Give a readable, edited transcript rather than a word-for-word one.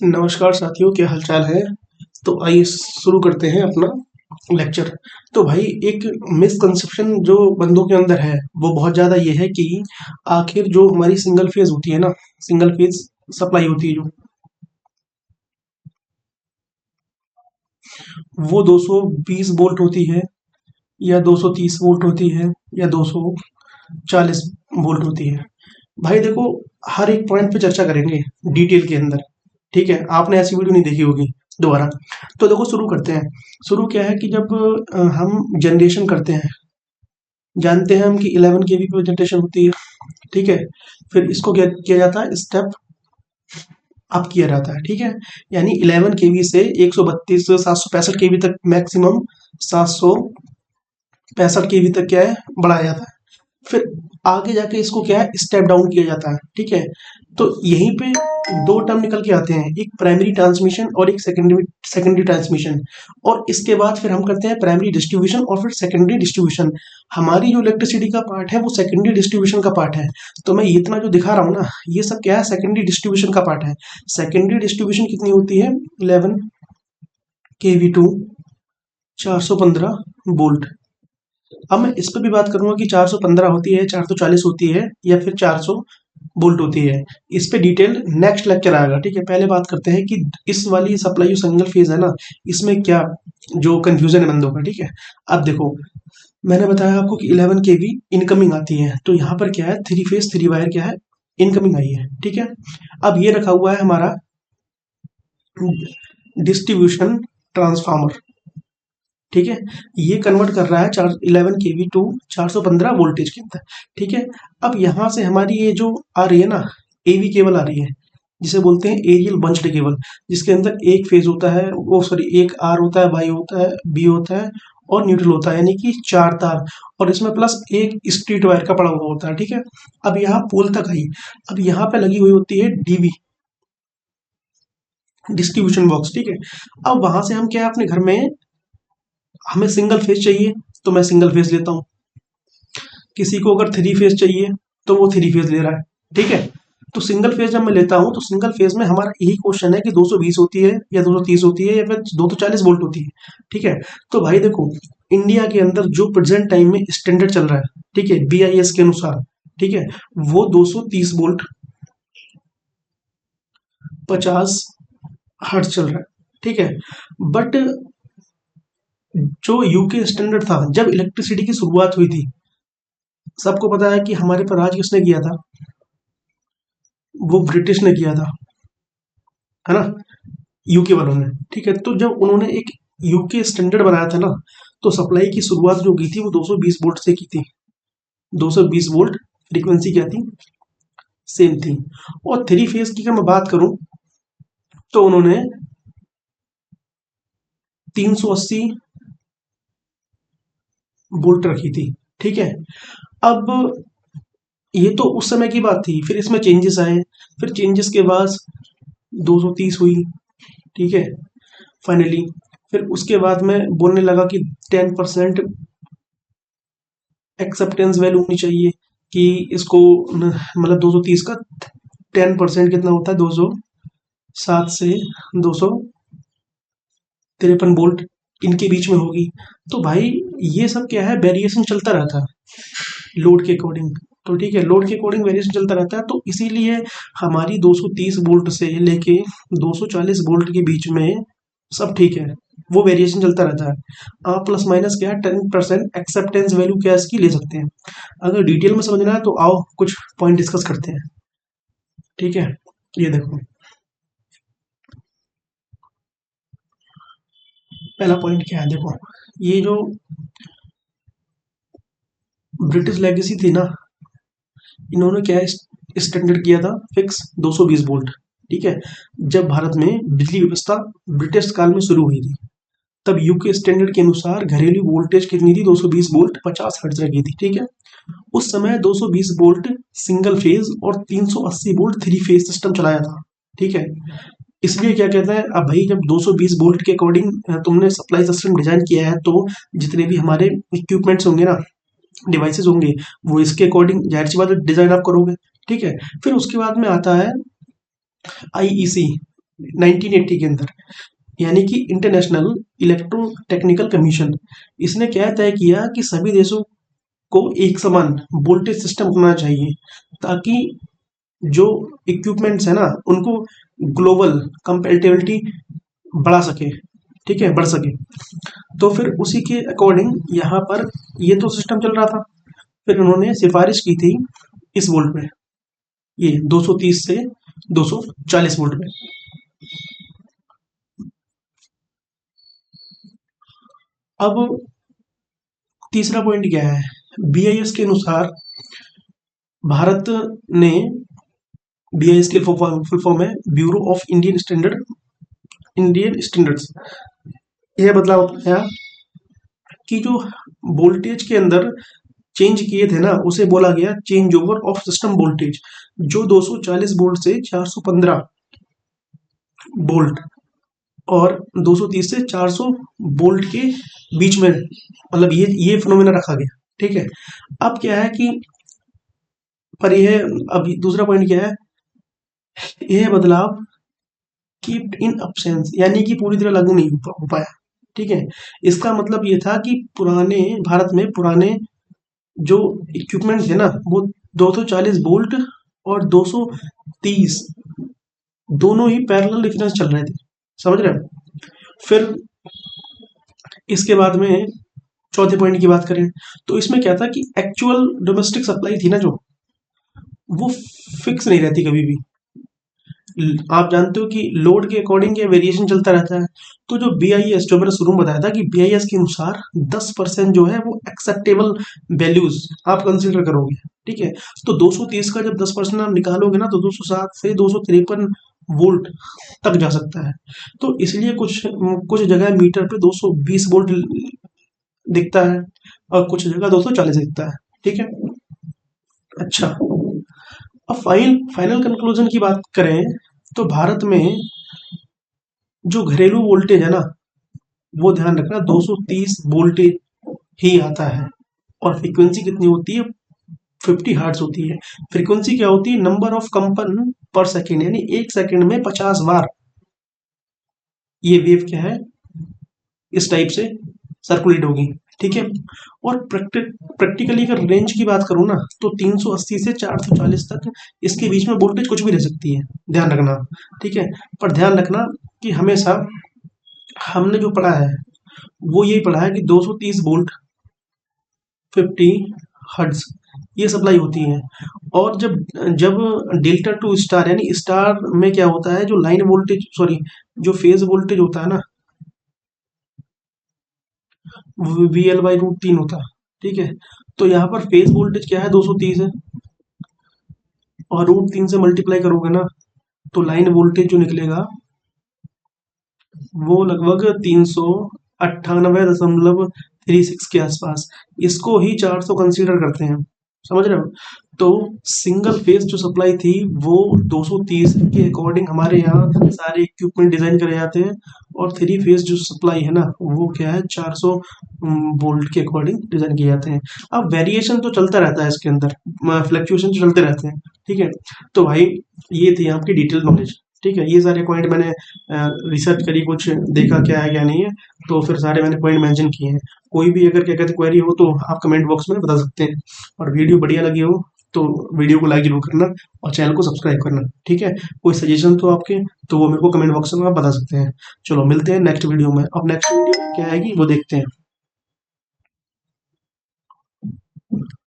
नमस्कार साथियों, क्या हालचाल है। तो आइए शुरू करते हैं अपना लेक्चर। तो भाई, एक मिसकंसेप्शन जो बंदों के अंदर है वो बहुत ज़्यादा ये है कि आखिर जो हमारी सिंगल फेज होती है ना, सिंगल फेज सप्लाई होती है जो, वो 220 वोल्ट होती है या 230 वोल्ट होती है या 240 वोल्ट होती है। भाई देखो, हर एक पॉइंट पे चर्चा करेंगे डिटेल के अंदर। ठीक है, आपने ऐसी वीडियो नहीं देखी होगी दोबारा। तो देखो, शुरू करते हैं। शुरू क्या है कि जब हम जनरेशन करते हैं, जानते हैं हम कि 11 केवी पे जनरेशन होती है। ठीक है, फिर इसको क्या किया जाता है, स्टेप अप किया जाता है। ठीक है, यानी 11 केवी से 132 765 केवी तक, मैक्सिमम 765 केवी तक क्या है, बढ़ाया जाता है। फिर आगे जाके इसको क्या है, स्टेप डाउन किया जाता है। ठीक है, तो यहीं पे दो टर्म निकल के आते हैं, एक प्राइमरी ट्रांसमिशन और एक सेकेंडरी सेकेंडरी ट्रांसमिशन। और इसके बाद फिर हम करते हैं प्राइमरी डिस्ट्रीब्यूशन और फिर सेकेंडरी डिस्ट्रीब्यूशन। हमारी जो इलेक्ट्रिसिटी का पार्ट है वो सेकेंडरी डिस्ट्रीब्यूशन का पार्ट है। तो मैं इतना जो दिखा रहा हूँ ना, ये सब क्या है, सेकेंडरी डिस्ट्रीब्यूशन का पार्ट है। सेकेंडरी डिस्ट्रीब्यूशन कितनी होती है, 11 kV टू 415 वोल्ट। अब मैं इस पर भी बात करूंगा कि 415 होती है, 440 होती है या फिर 400 वोल्ट होती है। इस पे डिटेल नेक्स्ट लेक्चर आएगा। ठीक है, पहले बात करते हैं कि इस वाली सप्लाई जो सिंगल फेज है ना, इसमें क्या जो कंफ्यूजन है बंदों का। ठीक है, अब देखो, मैंने बताया आपको कि 11 केवी इनकमिंग आती है, तो यहाँ पर क्या है, थ्री फेज थ्री वायर क्या है, इनकमिंग आई है। ठीक है, अब ये रखा हुआ है हमारा डिस्ट्रीब्यूशन ट्रांसफार्मर। ठीक है, ये कन्वर्ट कर रहा है 11 kV टू 415 वोल्टेज के अंदर। ठीक है, अब यहाँ से हमारी ये जो आ रही है ना, एवी केबल आ रही है, जिसे बोलते हैं एरियल बंच्ड केबल, जिसके अंदर एक फेज होता है, वो सॉरी एक आर होता है, वाई होता है, बी होता है और न्यूट्रल होता है, यानी कि चार तार। और इसमें प्लस एक स्ट्रीट वायर का पड़ा हुआ होता है। ठीक है, अब यहाँ पोल तक आई। अब यहाँ पे लगी हुई होती है डीबी, डिस्ट्रीब्यूशन बॉक्स। ठीक है, अब वहां से हम क्या है, अपने घर में हमें सिंगल फेज चाहिए तो मैं सिंगल फेज लेता हूँ, किसी को अगर थ्री फेज चाहिए तो वो थ्री फेज ले रहा है। ठीक है, तो सिंगल फेज जब मैं लेता हूँ तो सिंगल फेज में हमारा यही क्वेश्चन है कि 220 होती है या 230 होती है या फिर 240 वोल्ट होती है। ठीक है, तो भाई देखो, इंडिया के अंदर जो प्रेजेंट टाइम में स्टैंडर्ड चल रहा है, ठीक है, BIS के अनुसार, ठीक है, वो 230 वोल्ट 50 हर्ट्ज चल रहा है। ठीक है, बट जो यूके स्टैंडर्ड था, जब इलेक्ट्रिसिटी की शुरुआत हुई थी, सबको पता है कि हमारे पर राज किसने किया था, वो ब्रिटिश ने किया था, है ना, यूके वालों ने। ठीक है, तो जब उन्होंने एक यूके स्टैंडर्ड बनाया था ना, तो सप्लाई की शुरुआत जो की थी वो 220 वोल्ट से की थी। 220 वोल्ट फ्रीक्वेंसी क्या थी, सेम थी। और थ्री फेज की अगर मैं बात करूं तो उन्होंने 380 वोल्ट रखी थी। ठीक है, अब ये तो उस समय की बात थी, फिर इसमें चेंजेस आए। फिर चेंजेस के बाद 230 हुई। ठीक है, फाइनली फिर उसके बाद में बोलने लगा कि 10% एक्सेप्टेंस वैल्यू होनी चाहिए, कि इसको मतलब 230 का 10% कितना होता है, 207 से 253 वोल्ट इनके बीच में होगी। तो भाई ये सब क्या है, वेरिएशन चलता रहता है लोड के अकॉर्डिंग। तो ठीक है, लोड के अकॉर्डिंग वेरिएशन चलता रहता है, तो इसीलिए हमारी 230 वोल्ट से लेके 240 वोल्ट के बीच में सब ठीक है, वो वेरिएशन चलता रहता है। आप प्लस माइनस क्या है, 10% एक्सेप्टेंस वैल्यू क्या इसकी ले सकते हैं। अगर डिटेल में समझना है तो आओ कुछ पॉइंट डिस्कस करते हैं। ठीक है, ये देखो, पहला पॉइंट क्या है, देखो, ये जो ब्रिटिश लेगेसी थी ना, इन्होंने क्या स्टैंडर्ड किया था, फिक्स 220 वोल्ट। ठीक है, जब भारत में बिजली व्यवस्था ब्रिटिश काल में शुरू हुई थी, तब यूके स्टैंडर्ड के अनुसार घरेलू वोल्टेज कितनी थी, 220 वोल्ट 50 हर्ट्ज रखी थी। ठीक है, उस समय 220 वोल्ट सिंगल फेज और 380 वोल्ट थ्री फेज सिस्टम चलाया था। ठीक है, इसलिए क्या कहते हैं, अब भाई जब 220 वोल्ट के अकॉर्डिंग तुमने सप्लाई सिस्टम डिजाइन किया है, तो जितने भी हमारे इक्विपमेंट्स होंगे ना, डिवाइसेस होंगे, वो इसके अकॉर्डिंग जाहिर सी बात है डिजाइन आप करोगे। ठीक है, फिर उसके बाद में आता है IEC, 1980 के अंदर, यानी कि इंटरनेशनल इलेक्ट्रोटेक्निकल कमीशन, इसने क्या तय किया कि सभी देशों को एक समान वोल्टेज सिस्टम होना चाहिए, ताकि जो इक्विपमेंट्स है ना उनको ग्लोबल कंपेटिबिलिटी बढ़ा सके, ठीक है, बढ़ सके। तो फिर उसी के अकॉर्डिंग यहाँ पर ये तो सिस्टम चल रहा था। फिर उन्होंने सिफारिश की थी इस वोल्ट में, ये 230 से 240 वोल्ट में। अब तीसरा पॉइंट क्या है, बीआईएस के अनुसार भारत ने, बीआईएस के फुल फॉर्म है ब्यूरो ऑफ इंडियन स्टैंडर्ड्स, यह बदलाव अपनाया कि जो वोल्टेज के अंदर चेंज किए थे ना उसे बोला गया change over of system voltage, जो 240 वोल्ट से 415 वोल्ट और 230 से 400 वोल्ट के बीच में, मतलब ये फिनोमेना रखा गया, ठीक है। अब क्या है कि पर यह, अब दूसरा पॉइंट क्या है, यह बदलाव कीप्ड इन अब्सेंस, यानी कि पूरी तरह लागू नहीं हो पाया, ठीक है। इसका मतलब ये था कि पुराने भारत में पुराने जो इक्विपमेंट थे ना वो 240 वोल्ट और 230 दोनों ही पैरेलल डिफरेंस चल रहे थे, समझ रहे हैं। फिर इसके बाद में चौथे पॉइंट की बात करें तो इसमें क्या था कि एक्चुअल डोमेस्टिक सप्लाई थी ना जो, वो फिक्स नहीं रहती कभी भी। आप जानते हो कि लोड के अकॉर्डिंग ये वेरिएशन चलता रहता है। तो जो बीआईएस, जो मैंने शुरू में बताया था कि बीआईएस के अनुसार 10% जो है वो एक्सेप्टेबल वैल्यूज आप कंसिडर करोगे, ठीक है। तो 230 का जब 10% आप निकालोगे ना तो 207 से 253 वोल्ट तक जा सकता है। तो इसलिए कुछ कुछ जगह मीटर पे 220 वोल्ट दिखता है और कुछ जगह 240 दिखता है, ठीक है। अच्छा, अब फाइनल कंक्लूजन की बात करें तो भारत में जो घरेलू वोल्टेज है ना, वो ध्यान रखना 230 वोल्टेज ही आता है। और फ्रीक्वेंसी कितनी होती है, 50 हर्ट्ज होती है। फ्रीक्वेंसी क्या होती है, नंबर ऑफ कंपन पर सेकेंड, यानी एक सेकेंड में 50 बार ये वेव क्या है इस टाइप से सर्कुलेट होगी, ठीक है। और प्रैक्टिकली अगर रेंज की बात करूँ ना तो 380 से 440 तक इसके बीच में वोल्टेज कुछ भी रह सकती है, ध्यान रखना, ठीक है। पर ध्यान रखना कि हमेशा हमने जो पढ़ा है वो यही पढ़ा है कि 230 वोल्ट 50 हर्ट्ज ये सप्लाई होती है। और जब जब डेल्टा टू स्टार, यानी स्टार में क्या होता है, जो लाइन वोल्टेज, सॉरी, जो फेज वोल्टेज होता है ना, वी एल बाई रूट 3 होता है, ठीक है। तो यहाँ पर फेज वोल्टेज क्या है, 230 है, और रूट 3 से मल्टीप्लाई करोगे ना तो लाइन वोल्टेज जो निकलेगा वो लगभग 398.36 के आसपास, इसको ही 400 कंसीडर करते हैं, समझ रहे हो। तो सिंगल फेज जो सप्लाई थी वो 230 के अकॉर्डिंग हमारे यहाँ सारे इक्विपमेंट डिजाइन करे जाते हैं, और थ्री फेज जो सप्लाई है ना वो क्या है 400 वोल्ट के अकॉर्डिंग डिजाइन किए जाते हैं। अब वेरिएशन तो चलता रहता है इसके अंदर, फ्लक्चुएशन तो चलते रहते हैं, ठीक है। तो भाई ये थी आपकी डिटेल नॉलेज, ठीक है। ये सारे पॉइंट मैंने रिसर्च करी, कुछ देखा क्या है क्या नहीं है, तो फिर सारे मैंने पॉइंट मेंशन किए हैं। कोई भी अगर क्या कहते क्वेरी हो तो आप कमेंट बॉक्स में बता सकते हैं। और वीडियो बढ़िया लगी हो तो वीडियो को लाइक जरूर करना और चैनल को सब्सक्राइब करना, ठीक है। कोई सजेशन तो आपके, तो वो मेरे को कमेंट बॉक्स में आप बता सकते हैं। चलो मिलते हैं नेक्स्ट वीडियो में। अब नेक्स्ट वीडियो क्या आएगी वो देखते हैं।